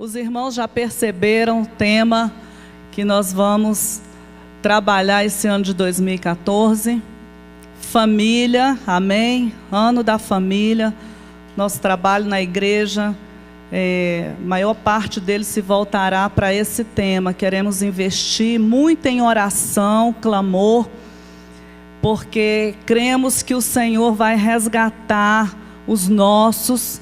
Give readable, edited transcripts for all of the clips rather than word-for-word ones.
Os irmãos já perceberam o tema que nós vamos trabalhar esse ano de 2014. Família, amém? Ano da família. Nosso trabalho na igreja, maior parte dele se voltará para esse tema. Queremos investir muito em oração, clamor, porque cremos que o Senhor vai resgatar os nossas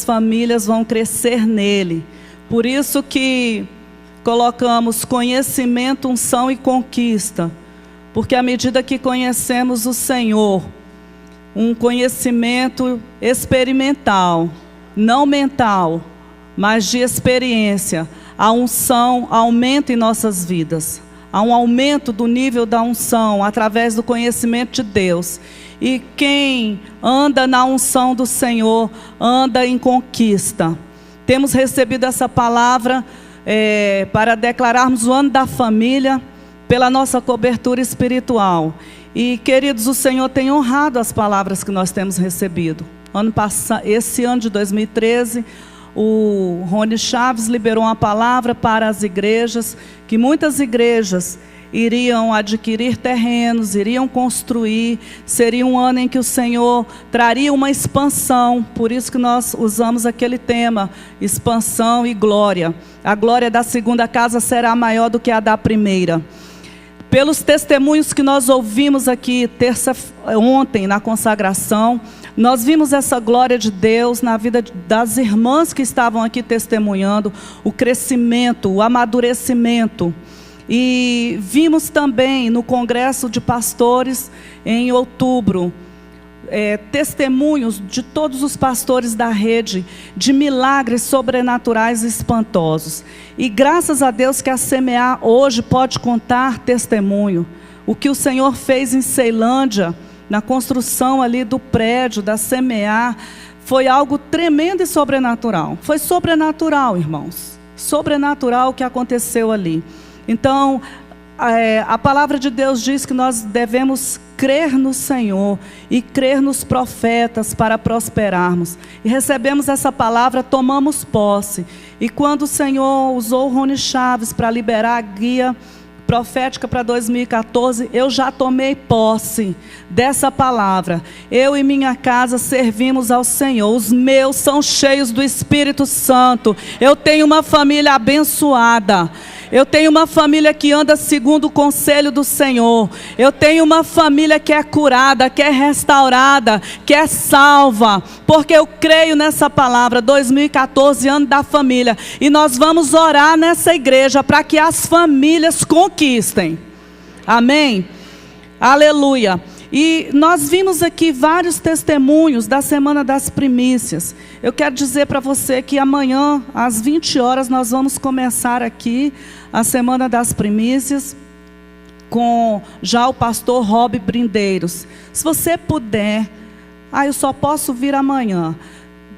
famílias vão crescer nele. Por isso que colocamos conhecimento, unção e conquista, porque à medida que conhecemos o Senhor, um conhecimento experimental, não mental, mas de experiência, a unção aumenta em nossas vidas. Há um aumento do nível da unção através do conhecimento de Deus. E quem anda na unção do Senhor, anda em conquista. Temos recebido essa palavra para declararmos o ano da família pela nossa cobertura espiritual. E, queridos, o Senhor tem honrado as palavras que nós temos recebido. Esse ano de 2013, o Rony Chaves liberou uma palavra para as igrejas, que muitas igrejas iriam adquirir terrenos, iriam construir, seria um ano em que o Senhor traria uma expansão. Por isso que nós usamos aquele tema, expansão e glória. A glória da segunda casa será maior do que a da primeira. Pelos testemunhos que nós ouvimos aqui ontem na consagração, nós vimos essa glória de Deus na vida das irmãs que estavam aqui testemunhando, o crescimento, o amadurecimento. E vimos também no congresso de pastores em outubro, testemunhos de todos os pastores da rede, de milagres sobrenaturais e espantosos. E graças a Deus que a Semear hoje pode contar testemunho. O que o Senhor fez em Ceilândia, na construção ali do prédio da Semear, foi algo tremendo e sobrenatural. Foi sobrenatural, irmãos. Sobrenatural o que aconteceu ali. Então, a palavra de Deus diz que nós devemos crer no Senhor e crer nos profetas para prosperarmos. E recebemos essa palavra, tomamos posse. E quando o Senhor usou o Rony Chaves para liberar a guia profética para 2014, eu já tomei posse dessa palavra. Eu e minha casa servimos ao Senhor. Os meus são cheios do Espírito Santo. Eu tenho uma família abençoada. Eu tenho uma família que anda segundo o conselho do Senhor. Eu tenho uma família que é curada, que é restaurada, que é salva. Porque eu creio nessa palavra, 2014, ano da família. E nós vamos orar nessa igreja para que as famílias conquistem. Amém? Aleluia. E nós vimos aqui vários testemunhos da Semana das Primícias. Eu quero dizer para você que amanhã, às 20 horas, nós vamos começar aqui a Semana das Primícias com já o pastor Rob Brindeiros. Se você puder, eu só posso vir amanhã,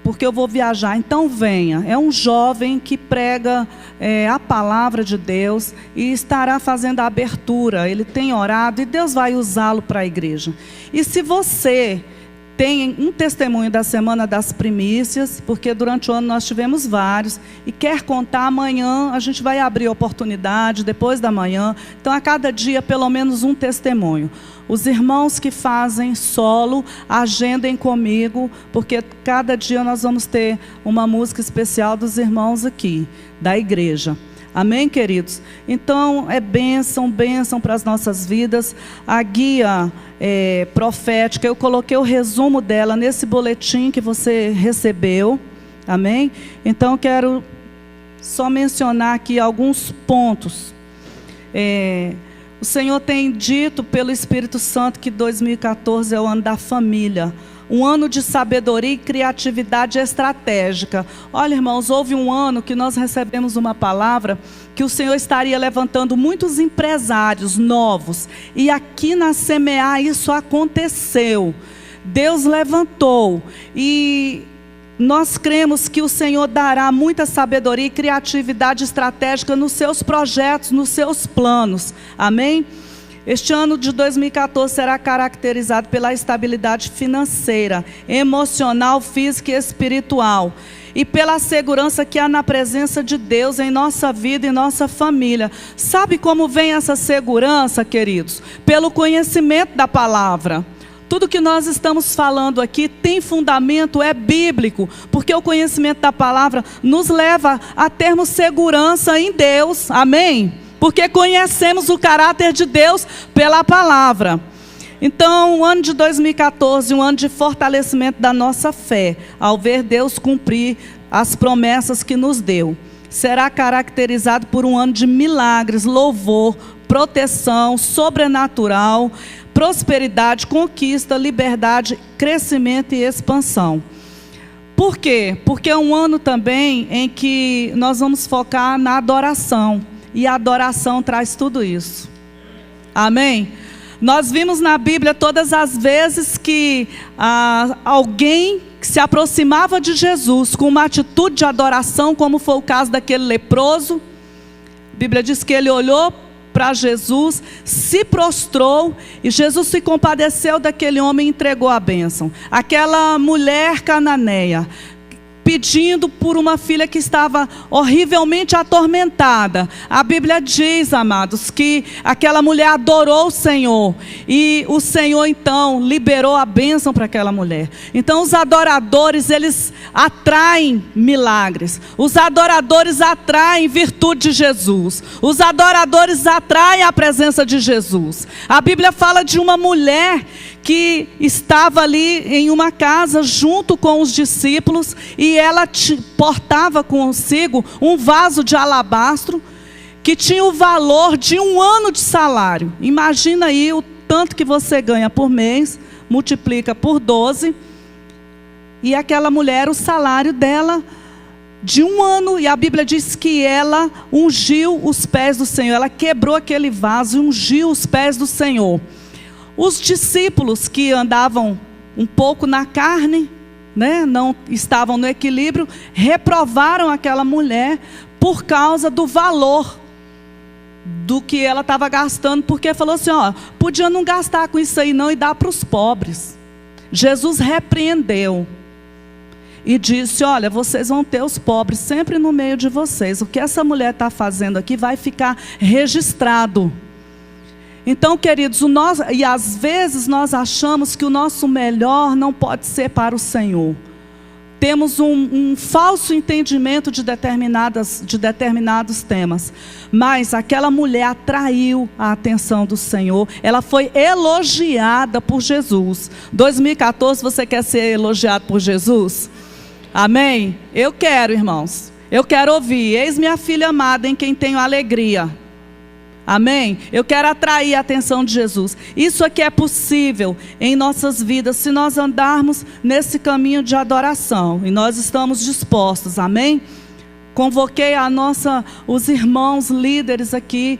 porque eu vou viajar, então venha. É um jovem que prega a palavra de Deus e estará fazendo a abertura. Ele tem orado e Deus vai usá-lo para a igreja. E se você tem um testemunho da Semana das Primícias, porque durante o ano nós tivemos vários, e quer contar, amanhã a gente vai abrir a oportunidade, depois da manhã. Então a cada dia pelo menos um testemunho. Os irmãos que fazem solo, agendem comigo, porque cada dia nós vamos ter uma música especial dos irmãos aqui, da igreja. Amém, queridos? Então, é bênção para as nossas vidas. A guia profética, eu coloquei o resumo dela nesse boletim que você recebeu. Amém? Então, quero só mencionar aqui alguns pontos. O Senhor tem dito pelo Espírito Santo que 2014 é o ano da família. Um ano de sabedoria e criatividade estratégica. Olha, irmãos, houve um ano que nós recebemos uma palavra que o Senhor estaria levantando muitos empresários novos. E aqui na Semear isso aconteceu. Deus levantou. E nós cremos que o Senhor dará muita sabedoria e criatividade estratégica nos seus projetos, nos seus planos. Amém? Este ano de 2014 será caracterizado pela estabilidade financeira, emocional, física e espiritual. e pela segurança que há na presença de Deus em nossa vida e nossa família. Sabe como vem essa segurança, queridos? Pelo conhecimento da palavra. Tudo que nós estamos falando aqui tem fundamento, é bíblico, porque o conhecimento da palavra nos leva a termos segurança em Deus, amém? Porque conhecemos o caráter de Deus pela palavra. Então, o ano de 2014, um ano de fortalecimento da nossa fé, ao ver Deus cumprir as promessas que nos deu. Será caracterizado por um ano de milagres, louvor, proteção sobrenatural, prosperidade, conquista, liberdade, crescimento e expansão. Por quê? Porque é um ano também em que nós vamos focar na adoração. E a adoração traz tudo isso. Amém? Nós vimos na Bíblia todas as vezes que alguém se aproximava de Jesus com uma atitude de adoração, como foi o caso daquele leproso. A Bíblia diz que ele olhou para Jesus, se prostrou e Jesus se compadeceu daquele homem e entregou a bênção. Aquela mulher cananeia, pedindo por uma filha que estava horrivelmente atormentada. A Bíblia diz, amados, que aquela mulher adorou o Senhor. E o Senhor, então, liberou a bênção para aquela mulher. Então, os adoradores, eles atraem milagres. Os adoradores atraem virtude de Jesus. Os adoradores atraem a presença de Jesus. A Bíblia fala de uma mulher que estava ali em uma casa junto com os discípulos e ela portava consigo um vaso de alabastro que tinha o valor de 1 ano de salário. Imagina aí o tanto que você ganha por mês, multiplica por 12, e aquela mulher, o salário dela de 1 ano, e a Bíblia diz que ela ungiu os pés do Senhor, ela quebrou aquele vaso e ungiu os pés do Senhor. Os discípulos que andavam um pouco na carne, né, não estavam no equilíbrio, reprovaram aquela mulher por causa do valor do que ela estava gastando, porque falou assim, ó, podia não gastar com isso aí não e dar para os pobres. Jesus repreendeu e disse, olha, vocês vão ter os pobres sempre no meio de vocês. O que essa mulher está fazendo aqui vai ficar registrado. Então, queridos, e às vezes nós achamos que o nosso melhor não pode ser para o Senhor. Temos um falso entendimento de determinados temas. Mas aquela mulher atraiu a atenção do Senhor. Ela foi elogiada por Jesus. 2014, você quer ser elogiado por Jesus? Amém? Eu quero, irmãos. Eu quero ouvir. Eis minha filha amada em quem tenho alegria. Amém? Eu quero atrair a atenção de Jesus. Isso aqui é possível em nossas vidas se nós andarmos nesse caminho de adoração. E nós estamos dispostos, amém? Convoquei os irmãos líderes aqui,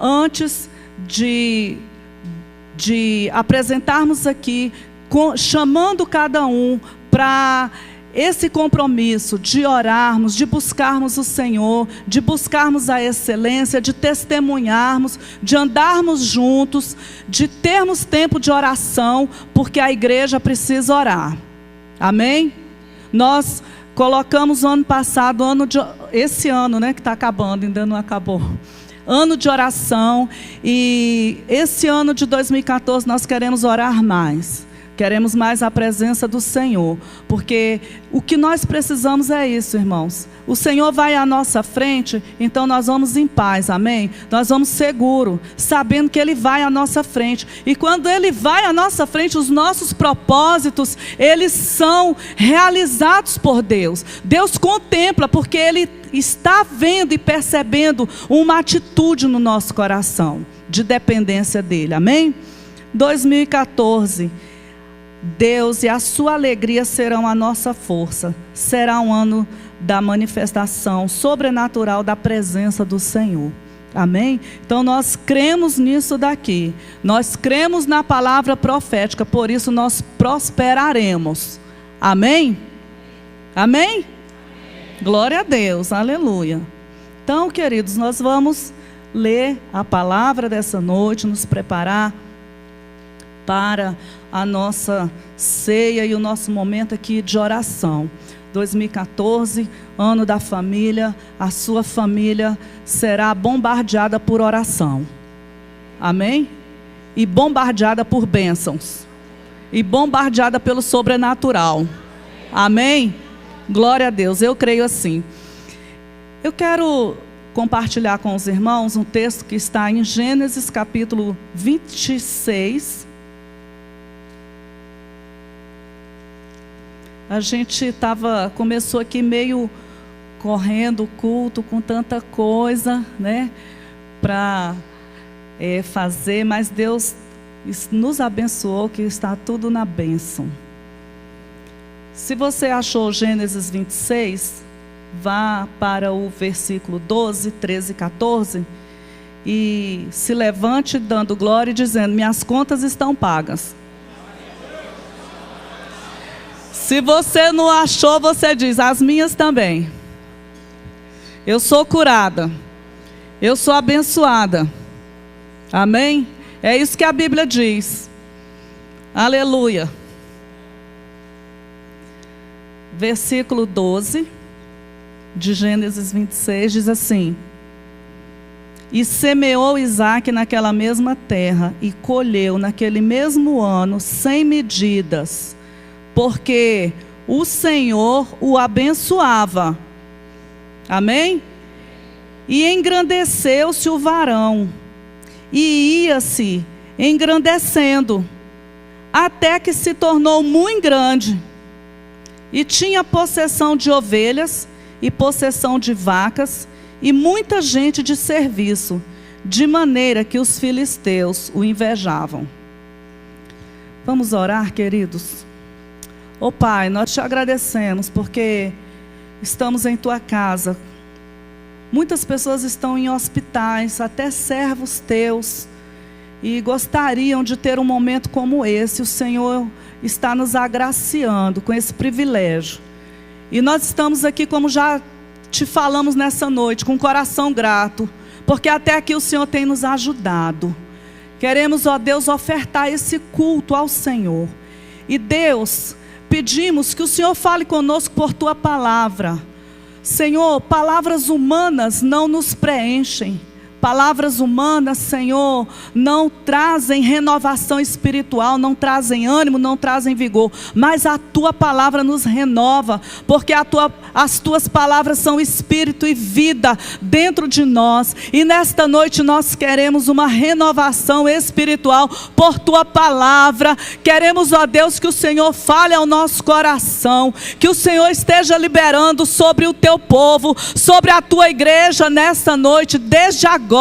antes de apresentarmos aqui, chamando cada um para esse compromisso de orarmos, de buscarmos o Senhor, de buscarmos a excelência, de testemunharmos, de andarmos juntos, de termos tempo de oração, porque a igreja precisa orar. Amém? Nós colocamos o ano passado, esse ano, né, que está acabando, ainda não acabou. Ano de oração, e esse ano de 2014 nós queremos orar mais. Queremos mais a presença do Senhor, porque o que nós precisamos é isso, irmãos. O Senhor vai à nossa frente, então nós vamos em paz, amém? Nós vamos seguro, sabendo que Ele vai à nossa frente. E quando Ele vai à nossa frente, os nossos propósitos, eles são realizados por Deus. Deus contempla, porque Ele está vendo e percebendo uma atitude no nosso coração, de dependência dEle, amém? 2014... Deus e a sua alegria serão a nossa força. Será um ano da manifestação sobrenatural da presença do Senhor. Amém? Então nós cremos nisso daqui. Nós cremos na palavra profética, por isso nós prosperaremos. Amém? Amém? Glória a Deus, aleluia. Então, queridos, nós vamos ler a palavra dessa noite, nos preparar para a nossa ceia e o nosso momento aqui de oração. 2014, ano da família, a sua família será bombardeada por oração. Amém? E bombardeada por bênçãos. E bombardeada pelo sobrenatural. Amém? Glória a Deus, eu creio assim. Eu quero compartilhar com os irmãos um texto que está em Gênesis capítulo 26. A gente começou aqui meio correndo o culto com tanta coisa, né, para fazer, mas Deus nos abençoou, que está tudo na bênção. Se você achou Gênesis 26, vá para o versículo 12, 13 e 14 e se levante dando glória e dizendo: minhas contas estão pagas. Se você não achou, você diz: as minhas também. Eu sou curada. Eu sou abençoada. Amém? É isso que a Bíblia diz. Aleluia. Versículo 12 de Gênesis 26 diz assim: e semeou Isaque naquela mesma terra e colheu naquele mesmo ano 100 medidas, porque o Senhor o abençoava. Amém? E engrandeceu-se o varão, e ia-se engrandecendo, até que se tornou muito grande, e tinha possessão de ovelhas, e possessão de vacas, e muita gente de serviço, de maneira que os filisteus o invejavam. Vamos orar, queridos? Ó Pai, nós te agradecemos porque estamos em tua casa. Muitas pessoas estão em hospitais, até servos teus, e gostariam de ter um momento como esse. O Senhor está nos agraciando com esse privilégio. E nós estamos aqui, como já te falamos nessa noite, com o coração grato, porque até aqui o Senhor tem nos ajudado. Queremos, ó Deus, ofertar esse culto ao Senhor. E Deus, pedimos que o Senhor fale conosco por tua palavra. Senhor, palavras humanas não nos preenchem. Palavras humanas, Senhor, não trazem renovação espiritual, não trazem ânimo, não trazem vigor. Mas a tua palavra nos renova, porque as tuas palavras são espírito e vida dentro de nós. E nesta noite nós queremos uma renovação espiritual por tua palavra. Queremos, ó Deus, que o Senhor fale ao nosso coração, que o Senhor esteja liberando sobre o teu povo, sobre a tua igreja nesta noite, desde agora.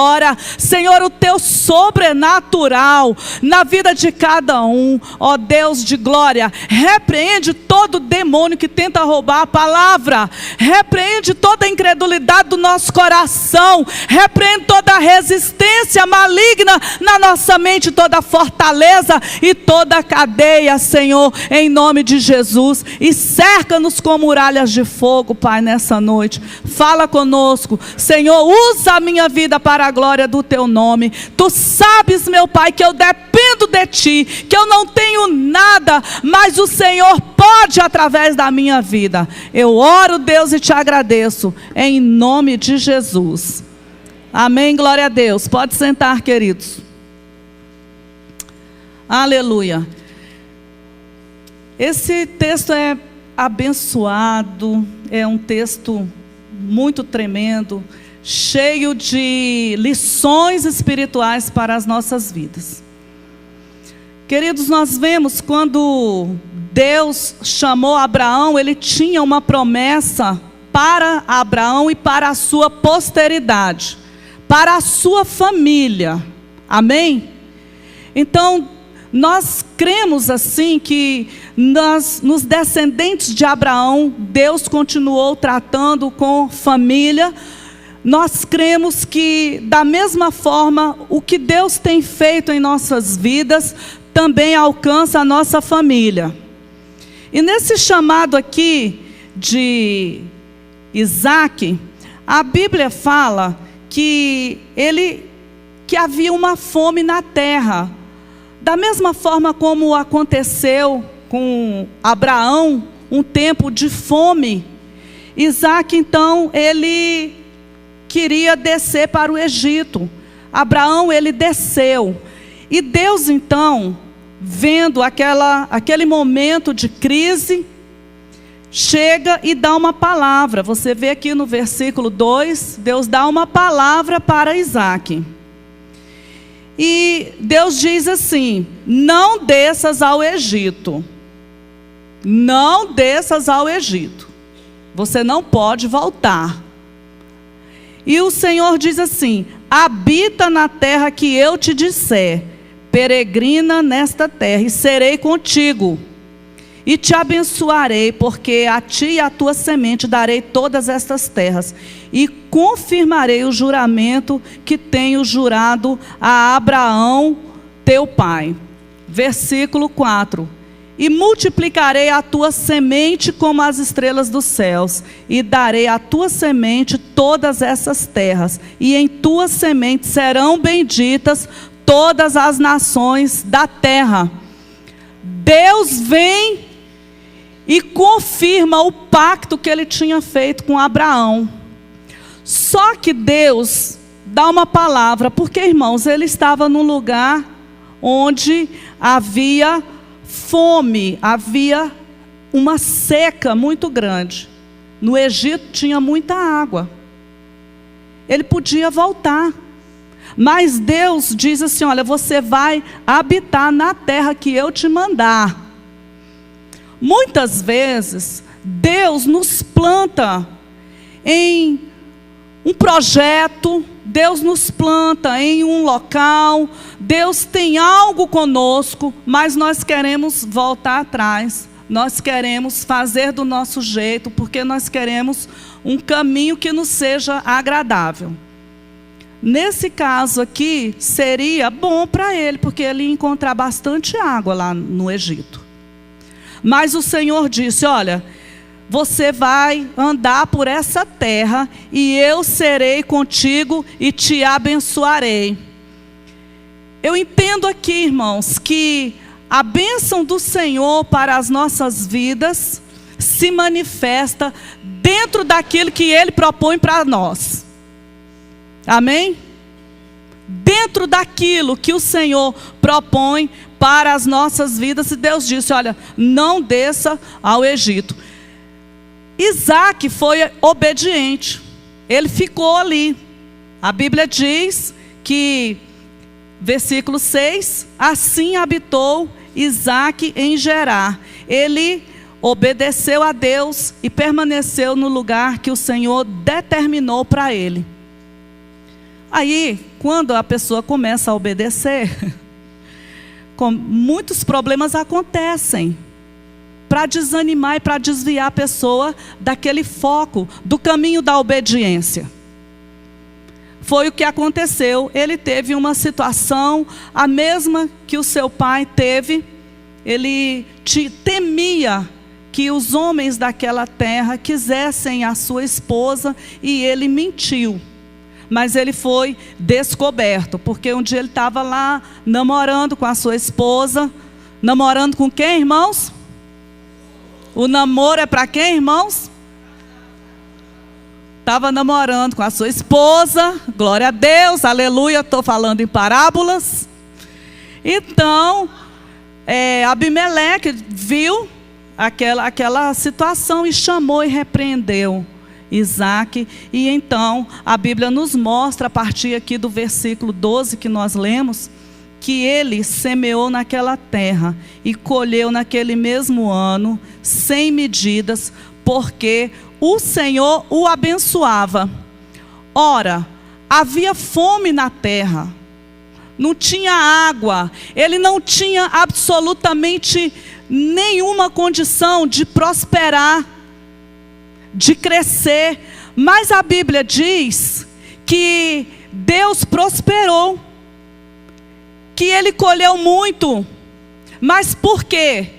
Senhor, o teu sobrenatural na vida de cada um, ó Deus de glória, repreende todo demônio que tenta roubar a palavra, repreende toda a incredulidade do nosso coração, repreende toda a resistência maligna na nossa mente, toda a fortaleza e toda a cadeia, Senhor, em nome de Jesus, e cerca-nos com muralhas de fogo, Pai, nessa noite. Fala conosco, Senhor, usa a minha vida para a glória do teu nome. Tu sabes, meu Pai, que eu dependo de ti, que eu não tenho nada, mas o Senhor pode através da minha vida. Eu oro, Deus, e te agradeço em nome de Jesus. Amém, glória a Deus. Pode sentar, queridos. Aleluia. Esse texto é abençoado, é um texto muito tremendo, cheio de lições espirituais para as nossas vidas. Queridos, nós vemos quando Deus chamou Abraão, ele tinha uma promessa para Abraão e para a sua posteridade, para a sua família. Amém? Então, nós cremos assim que nos descendentes de Abraão, Deus continuou tratando com família. Nós cremos que, da mesma forma, o que Deus tem feito em nossas vidas, também alcança a nossa família. E nesse chamado aqui de Isaque, a Bíblia fala que havia uma fome na terra. Da mesma forma como aconteceu com Abraão, um tempo de fome, Isaac então ele queria descer para o Egito. Abraão ele desceu. E Deus então, vendo aquele momento de crise, chega e dá uma palavra. Você vê aqui no versículo 2, Deus dá uma palavra para Isaac. E Deus diz assim: não desças ao Egito. Não desças ao Egito. Você não pode voltar. E o Senhor diz assim: habita na terra que eu te disser, peregrina nesta terra, e serei contigo. E te abençoarei, porque a ti e a tua semente darei todas estas terras. E confirmarei o juramento que tenho jurado a Abraão, teu pai. Versículo 4. E multiplicarei a tua semente como as estrelas dos céus, e darei à tua semente todas essas terras, e em tua semente serão benditas todas as nações da terra. Deus vem e confirma o pacto que ele tinha feito com Abraão. Só que Deus dá uma palavra, porque, irmãos, ele estava num lugar onde havia fome, havia uma seca muito grande. No Egito tinha muita água. Ele podia voltar. Mas Deus diz assim: olha, você vai habitar na terra que eu te mandar. Muitas vezes, Deus nos planta em um projeto, Deus nos planta em um local, Deus tem algo conosco, mas nós queremos voltar atrás, nós queremos fazer do nosso jeito, porque nós queremos um caminho que nos seja agradável. Nesse caso aqui, seria bom para ele, porque ele ia encontrar bastante água lá no Egito. Mas o Senhor disse: olha, você vai andar por essa terra, e eu serei contigo e te abençoarei. Eu entendo aqui, irmãos, que a bênção do Senhor para as nossas vidas se manifesta dentro daquilo que Ele propõe para nós. Amém? Dentro daquilo que o Senhor propõe para as nossas vidas. E Deus disse: olha, não desça ao Egito. Isaac foi obediente. Ele ficou ali. A Bíblia diz que, versículo 6, assim habitou Isaac em Gerar. Ele obedeceu a Deus e permaneceu no lugar que o Senhor determinou para ele. Aí, quando a pessoa começa a obedecer, muitos problemas acontecem para desanimar e para desviar a pessoa daquele foco, do caminho da obediência. Foi o que aconteceu. Ele teve uma situação, a mesma que o seu pai teve. Ele temia que os homens daquela terra quisessem a sua esposa, e ele mentiu. Mas ele foi descoberto, porque um dia ele estava lá namorando com a sua esposa. Namorando com quem, irmãos? O namoro é para quem, irmãos? Estava namorando com a sua esposa. Glória a Deus, aleluia, estou falando em parábolas. Então, Abimeleque viu aquela situação e chamou e repreendeu Isaac. E então a Bíblia nos mostra, a partir aqui do versículo 12 que nós lemos, que ele semeou naquela terra e colheu naquele mesmo ano, sem medidas, porque o Senhor o abençoava. Ora, havia fome na terra, não tinha água, ele não tinha absolutamente nenhuma condição de prosperar, de crescer. Mas a Bíblia diz que Deus prosperou, que ele colheu muito. Mas por quê?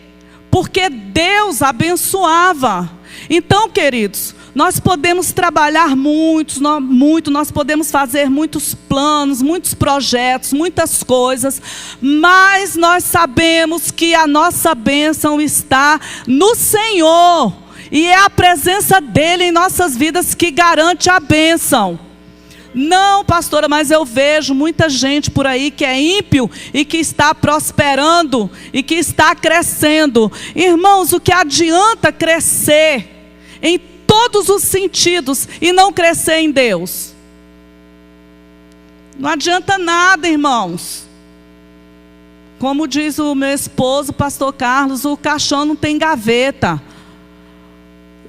Porque Deus abençoava. Então, queridos, nós podemos trabalhar muito, nós podemos fazer muitos planos, muitos projetos, muitas coisas, mas nós sabemos que a nossa bênção está no Senhor, e é a presença dEle em nossas vidas que garante a bênção. Não, pastora, mas eu vejo muita gente por aí que é ímpio e que está prosperando e que está crescendo. Irmãos, o que adianta crescer em todos os sentidos e não crescer em Deus? Não adianta nada, irmãos. Como diz o meu esposo, pastor Carlos, o caixão não tem gaveta.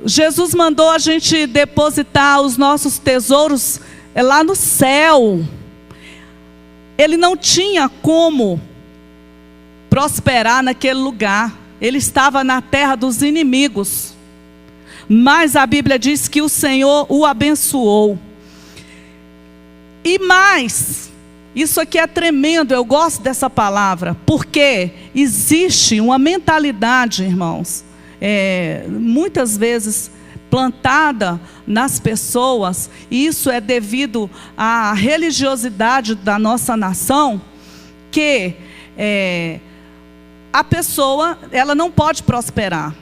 Jesus mandou a gente depositar os nossos tesouros lá no céu. Ele não tinha como prosperar naquele lugar. Ele estava na terra dos inimigos. Mas a Bíblia diz que o Senhor o abençoou. E mais, isso aqui é tremendo, eu gosto dessa palavra, porque existe uma mentalidade, irmãos, muitas vezes plantada nas pessoas, e isso é devido à religiosidade da nossa nação, que a pessoa, ela não pode prosperar.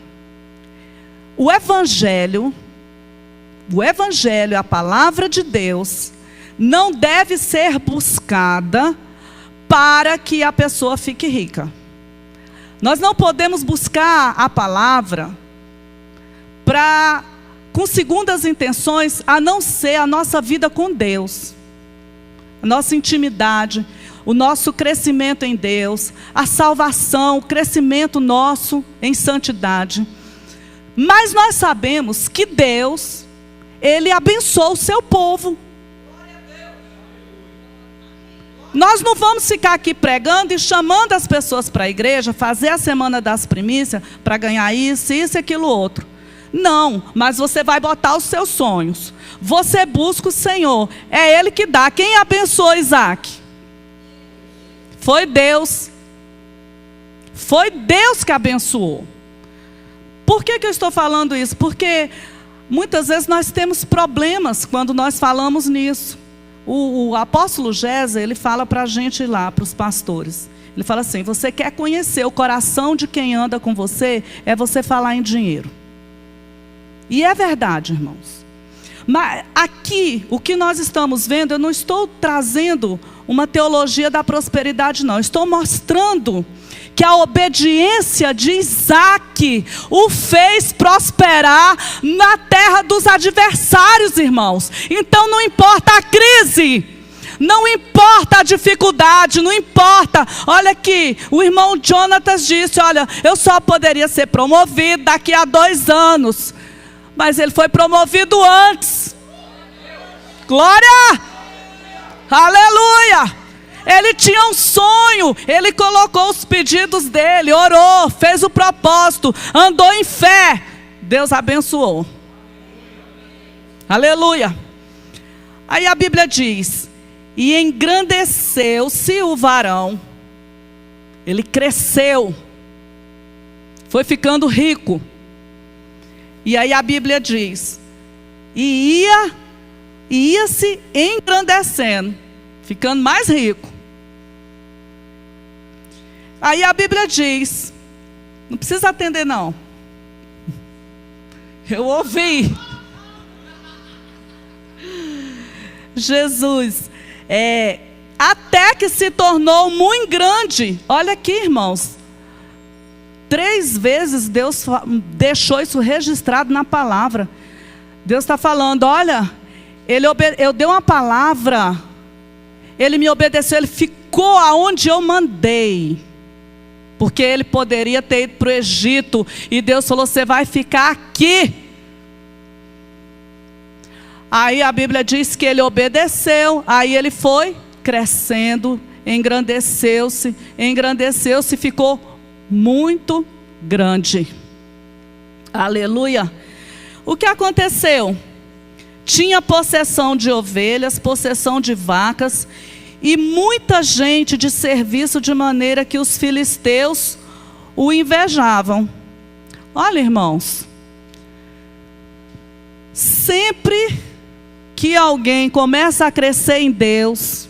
O Evangelho, a palavra de Deus, não deve ser buscada para que a pessoa fique rica. Nós não podemos buscar a palavra com segundas intenções, a não ser a nossa vida com Deus, a nossa intimidade, o nosso crescimento em Deus, a salvação, o crescimento nosso em santidade. Mas nós sabemos que Deus, Ele abençoa o seu povo. Nós não vamos ficar aqui pregando e chamando as pessoas para a igreja, fazer a semana das primícias para ganhar isso e aquilo outro. Não, mas você vai botar os seus sonhos. Você busca o Senhor. É Ele que dá. Quem abençoou Isaac? Foi Deus. Foi Deus que abençoou. Por que eu estou falando isso? Porque muitas vezes nós temos problemas quando nós falamos nisso. O apóstolo Géser, ele fala para a gente lá, para os pastores. Ele fala assim: você quer conhecer o coração de quem anda com você? É você falar em dinheiro. E é verdade, irmãos. Mas aqui, o que nós estamos vendo, eu não estou trazendo uma teologia da prosperidade, não. Eu estou mostrando que a obediência de Isaac o fez prosperar na terra dos adversários, irmãos. Então não importa a crise, não importa a dificuldade, não importa. Olha aqui, o irmão Jonatas disse: olha, eu só poderia ser promovido daqui a 2 anos. Mas ele foi promovido antes. Glória! Aleluia! Ele tinha um sonho, ele colocou os pedidos dele, orou, fez o propósito, andou em fé. Deus abençoou. Aleluia! Aí a Bíblia diz: e engrandeceu-se o varão. Ele cresceu, foi ficando rico. E aí a Bíblia diz: e ia se engrandecendo, ficando mais rico. Aí a Bíblia diz, não precisa atender não, eu ouvi. Jesus, até que se tornou muito grande. Olha aqui, irmãos, 3 vezes Deus deixou isso registrado na palavra. Deus está falando: olha, eu dei uma palavra, ele me obedeceu, ele ficou aonde eu mandei. Porque ele poderia ter ido para o Egito, e Deus falou: você vai ficar aqui. Aí a Bíblia diz que ele obedeceu, aí ele foi crescendo, engrandeceu-se, ficou muito grande. Aleluia. O que aconteceu? Tinha possessão de ovelhas, possessão de vacas, e muita gente de serviço, de maneira que os filisteus o invejavam. Olha, irmãos, Sempre que alguém começa a crescer em Deus,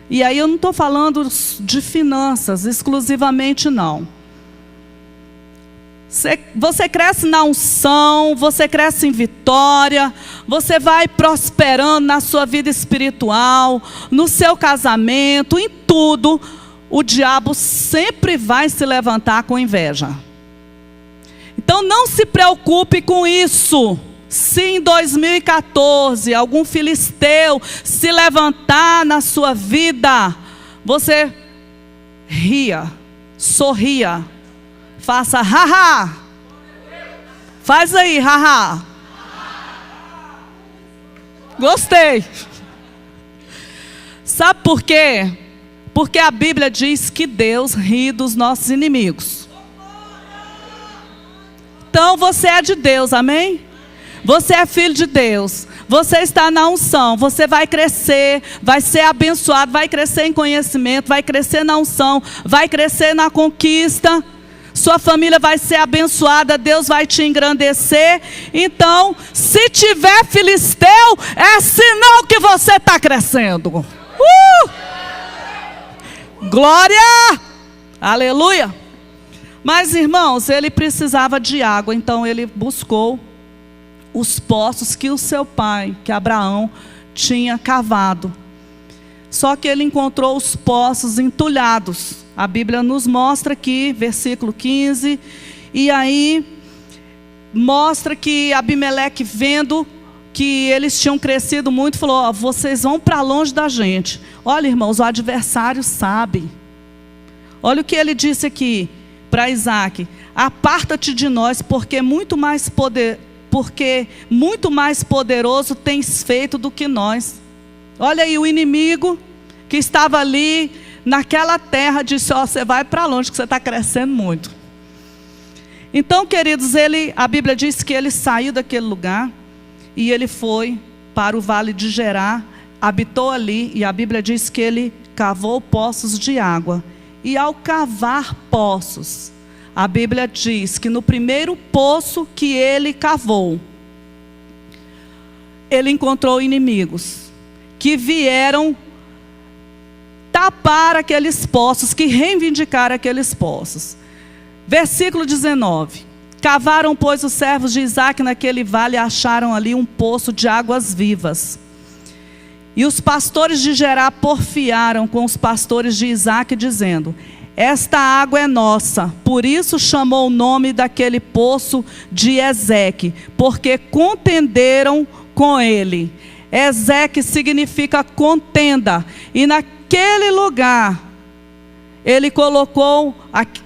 e aí eu não estou falando de finanças exclusivamente, não. Você cresce na unção, você cresce em vitória, você vai prosperando na sua vida espiritual, no seu casamento, em tudo. O diabo sempre vai se levantar com inveja. Então não se preocupe com isso. Se em 2014 algum filisteu se levantar na sua vida, você ria, sorria, faça haha. Faz aí, haha. Gostei. Sabe por quê? Porque a Bíblia diz que Deus ri dos nossos inimigos. Então você é de Deus, amém? Você é filho de Deus. Você está na unção. Você vai crescer, vai ser abençoado, vai crescer em conhecimento, vai crescer na unção, vai crescer na conquista. Sua família vai ser abençoada, Deus vai te engrandecer. Então, se tiver filisteu, é sinal que você está crescendo. Glória! Aleluia! Mas, irmãos, ele precisava de água, então ele buscou os poços que o seu pai, que Abraão, tinha cavado. Só que ele encontrou os poços entulhados. A Bíblia nos mostra aqui, versículo 15, e aí mostra que Abimeleque, vendo que eles tinham crescido muito, falou: vocês vão para longe da gente. Olha, irmãos, o adversário sabe. Olha o que ele disse aqui para Isaac: aparta-te de nós, porque muito mais poderoso tens feito do que nós. Olha aí, o inimigo que estava ali naquela terra disse: você vai para longe, que você está crescendo muito. Então, queridos, a Bíblia diz que ele saiu daquele lugar e ele foi para o vale de Gerá, habitou ali, e a Bíblia diz que ele cavou poços de água. E ao cavar poços, a Bíblia diz que no primeiro poço que ele cavou, ele encontrou inimigos que vieram tapar aqueles poços, que reivindicaram aqueles poços. Versículo 19: cavaram, pois, os servos de Isaque naquele vale, e acharam ali um poço de águas vivas. E os pastores de Gerá porfiaram com os pastores de Isaque, dizendo: esta água é nossa. Por isso chamou o nome daquele poço de Ezeque, porque contenderam com ele. Ezeque significa contenda. E naquele lugar, ele colocou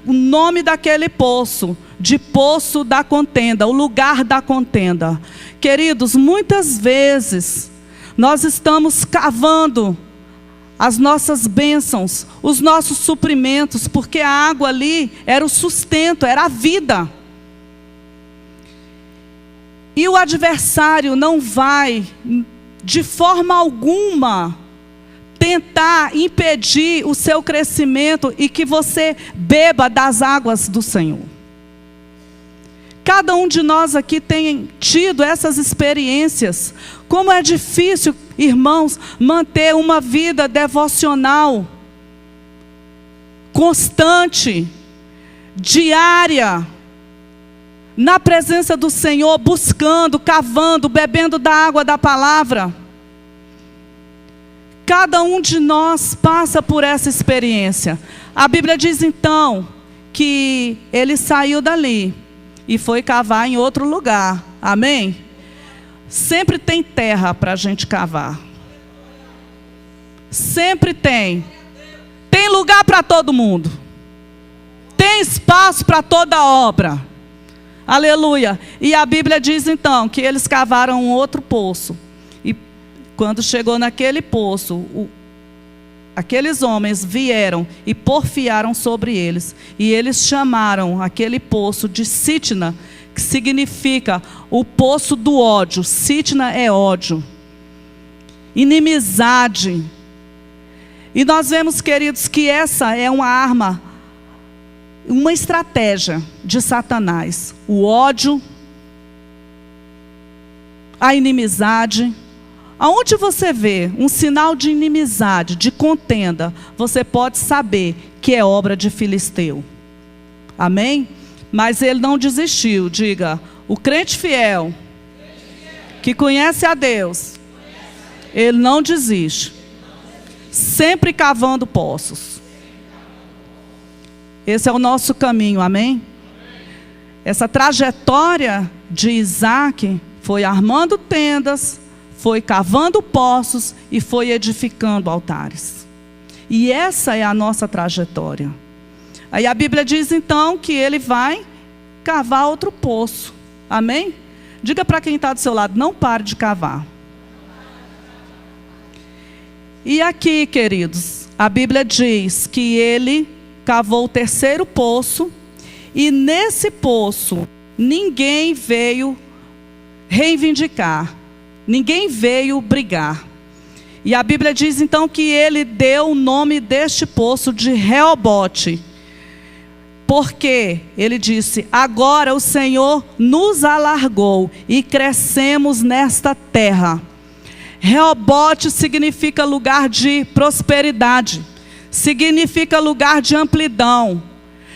o nome daquele poço, de poço da contenda, o lugar da contenda. Queridos, muitas vezes nós estamos cavando as nossas bênçãos, os nossos suprimentos, porque a água ali era o sustento, era a vida. E o adversário não vai, de forma alguma, tentar impedir o seu crescimento e que você beba das águas do Senhor. Cada um de nós aqui tem tido essas experiências. Como é difícil, irmãos, manter uma vida devocional constante, diária, na presença do Senhor, buscando, cavando, bebendo da água da palavra. Cada um de nós passa por essa experiência. A Bíblia diz então que ele saiu dali e foi cavar em outro lugar. Amém? Sempre tem terra para a gente cavar. Sempre tem. Tem lugar para todo mundo. Tem espaço para toda obra. Aleluia. E a Bíblia diz então que eles cavaram um outro poço. E quando chegou naquele poço, aqueles homens vieram e porfiaram sobre eles. E eles chamaram aquele poço de Sitna, que significa o poço do ódio. Sitna é ódio, inimizade. E nós vemos, queridos, que essa é uma arma, uma estratégia de Satanás. O ódio, a inimizade. Aonde você vê um sinal de inimizade, de contenda, você pode saber que é obra de filisteu. Amém? Mas ele não desistiu. Diga, o crente fiel, que conhece a Deus, ele não desiste. Sempre cavando poços. Esse é o nosso caminho, amém? Essa trajetória de Isaac foi armando tendas, foi cavando poços e foi edificando altares. E essa é a nossa trajetória. Aí a Bíblia diz então que ele vai cavar outro poço. Amém? Diga para quem está do seu lado, não pare de cavar. E aqui, queridos, a Bíblia diz que ele cavou o terceiro poço. E nesse poço, ninguém veio reivindicar. Ninguém veio brigar. E a Bíblia diz então que ele deu o nome deste poço de Reobote. Porque ele disse, agora o Senhor nos alargou e crescemos nesta terra. Reobote significa lugar de prosperidade. Significa lugar de amplidão.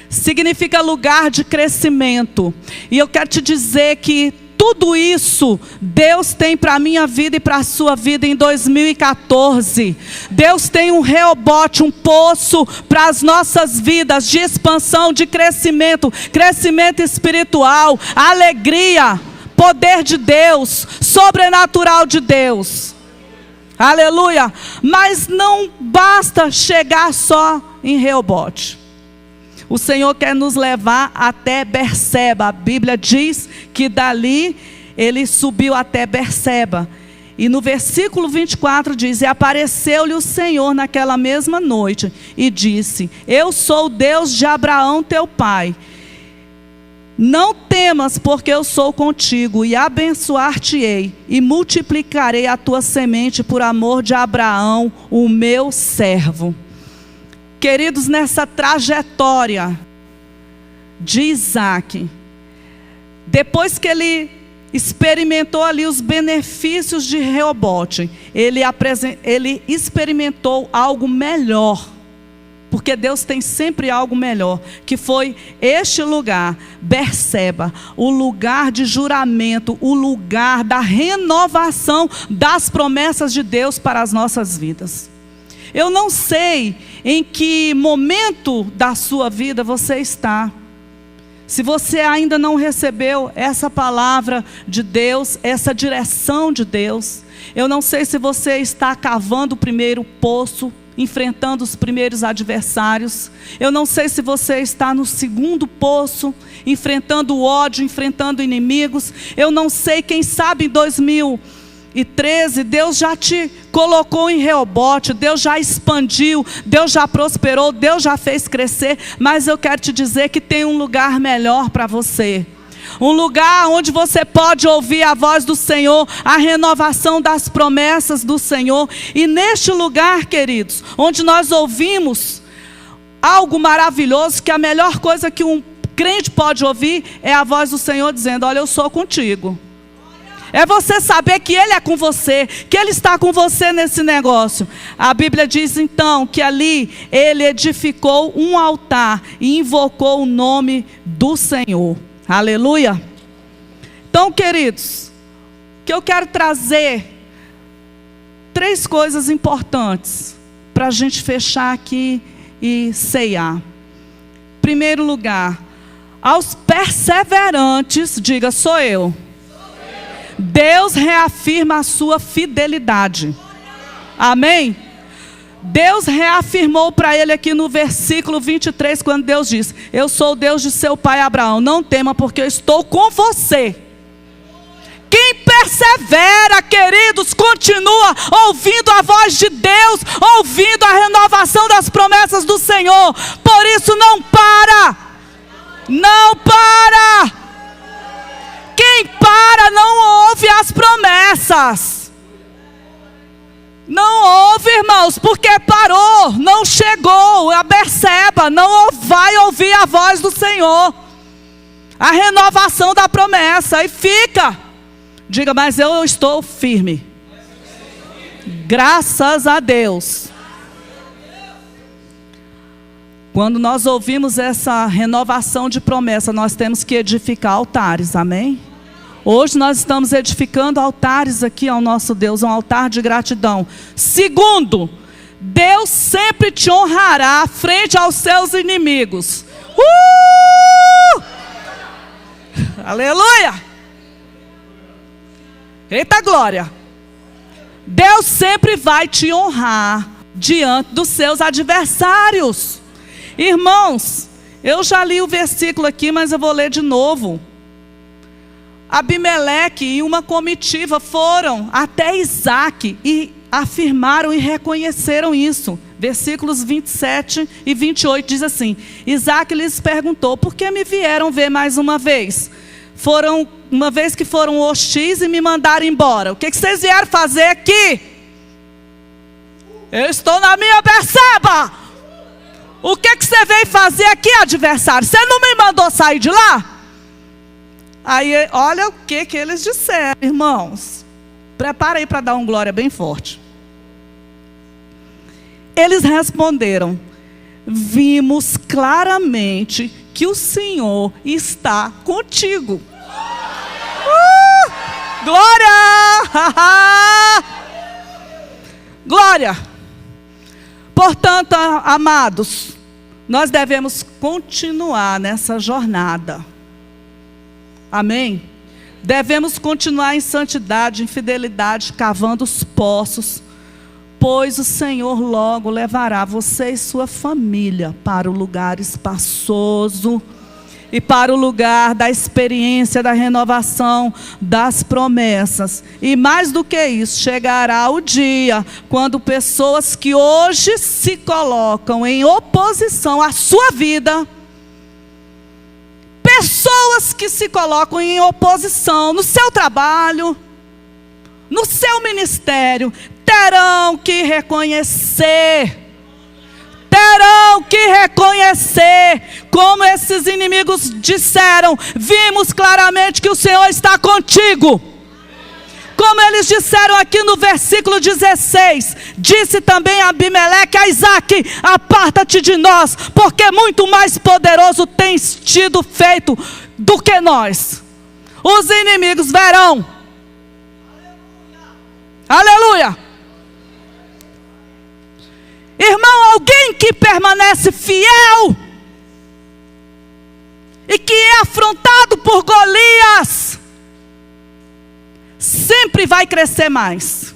Significa lugar de crescimento. E eu quero te dizer que tudo isso Deus tem para a minha vida e para a sua vida em 2014. Deus tem um Reobote, um poço para as nossas vidas de expansão, de crescimento, crescimento espiritual, alegria, poder de Deus, sobrenatural de Deus. Aleluia! Mas não basta chegar só em Reobote. O Senhor quer nos levar até Berseba. A Bíblia diz que dali ele subiu até Berseba. E no versículo 24 diz, e apareceu-lhe o Senhor naquela mesma noite e disse, eu sou o Deus de Abraão teu pai. Não temas, porque eu sou contigo, e abençoar-te-ei, e multiplicarei a tua semente por amor de Abraão, o meu servo. Queridos, nessa trajetória de Isaac, depois que ele experimentou ali os benefícios de Reobote, ele experimentou algo melhor. Porque Deus tem sempre algo melhor, que foi este lugar, Berseba, o lugar de juramento, o lugar da renovação das promessas de Deus para as nossas vidas. Eu não sei em que momento da sua vida você está. Se você ainda não recebeu essa palavra de Deus, essa direção de Deus, eu não sei se você está cavando o primeiro poço, enfrentando os primeiros adversários. Eu não sei se você está no segundo poço, enfrentando o ódio, enfrentando inimigos. Eu não sei, quem sabe em 2013, Deus já te colocou em Reobote, Deus já expandiu, Deus já prosperou, Deus já fez crescer. Mas eu quero te dizer que tem um lugar melhor para você. Um lugar onde você pode ouvir a voz do Senhor, a renovação das promessas do Senhor. E neste lugar, queridos, onde nós ouvimos algo maravilhoso, que a melhor coisa que um crente pode ouvir é a voz do Senhor dizendo, olha, eu sou contigo. É você saber que Ele é com você, que Ele está com você nesse negócio. A Bíblia diz então que ali ele edificou um altar e invocou o nome do Senhor. Aleluia. Então, queridos, que eu quero trazer 3 coisas importantes para a gente fechar aqui e ceiar. Primeiro lugar, aos perseverantes, diga, sou eu. Deus reafirma a sua fidelidade. Amém? Deus reafirmou para ele aqui no versículo 23, quando Deus diz, eu sou o Deus de seu pai Abraão, não tema, porque eu estou com você. Quem persevera, queridos, continua ouvindo a voz de Deus, ouvindo a renovação das promessas do Senhor. Por isso não para, não para. Quem para não ouve as promessas. Não ouve, irmãos, porque parou, não chegou a Berseba, não vai ouvir a voz do Senhor, a renovação da promessa, e fica Diga, mas eu estou firme. Graças a Deus. Quando nós ouvimos essa renovação de promessa, nós temos que edificar altares, amém? Hoje nós estamos edificando altares aqui ao nosso Deus, um altar de gratidão. Segundo, Deus sempre te honrará frente aos seus inimigos. Aleluia! Eita glória! Deus sempre vai te honrar diante dos seus adversários. Irmãos, eu já li o versículo aqui, mas eu vou ler de novo. Abimeleque e uma comitiva foram até Isaac e afirmaram e reconheceram isso. Versículos 27 e 28 diz assim: Isaac lhes perguntou, por que me vieram ver mais uma vez? Uma vez que foram hostis e me mandaram embora. O que vocês vieram fazer aqui? Eu estou na minha Berseba. O que você veio fazer aqui, adversário? Você não me mandou sair de lá? Aí, olha o que eles disseram, irmãos. Prepara aí para dar um glória bem forte. Eles responderam: vimos claramente que o Senhor está contigo. Glória! Glória! Portanto, amados, nós devemos continuar nessa jornada. Amém? Devemos continuar em santidade, em fidelidade, cavando os poços, pois o Senhor logo levará você e sua família para o lugar espaçoso e para o lugar da experiência, da renovação, das promessas. E mais do que isso, chegará o dia quando pessoas que hoje se colocam em oposição à sua vida, pessoas que se colocam em oposição no seu trabalho, no seu ministério, terão que reconhecer, como esses inimigos disseram: vimos claramente que o Senhor está contigo. Como eles disseram aqui no versículo 16, disse também Abimeleque a Isaac: aparta-te de nós, porque muito mais poderoso tens tido feito do que nós. Os inimigos verão. Aleluia! Irmão, alguém que permanece fiel e que é afrontado por Golias, sempre vai crescer mais.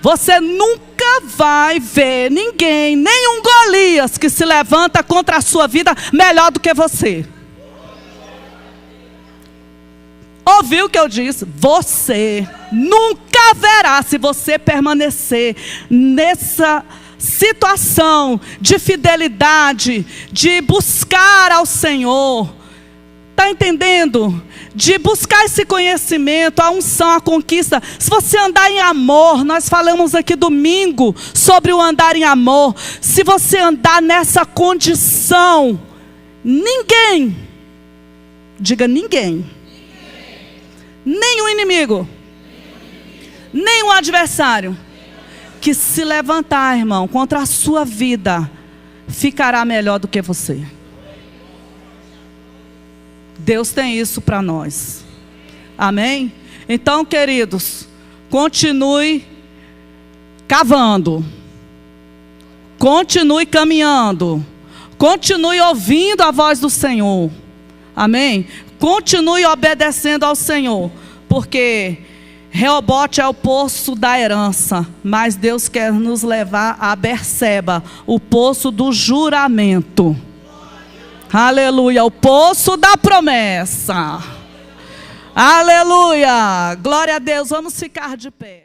Você nunca vai ver ninguém, nenhum Golias que se levanta contra a sua vida melhor do que você. Ouviu o que eu disse? Você nunca verá, se você permanecer nessa situação de fidelidade, de buscar ao Senhor. Está entendendo? De buscar esse conhecimento, a unção, a conquista. Se você andar em amor, nós falamos aqui domingo sobre o andar em amor. Se você andar nessa condição, ninguém, diga ninguém, nenhum inimigo, nenhum adversário que se levantar, irmão, contra a sua vida, ficará melhor do que você. Deus tem isso para nós. Amém? Então, queridos, continue cavando, continue caminhando, continue ouvindo a voz do Senhor. Amém? Continue obedecendo ao Senhor, porque Reobote é o poço da herança, mas Deus quer nos levar a Berseba, o poço do juramento. Aleluia, o poço da promessa. Aleluia, glória a Deus, vamos ficar de pé.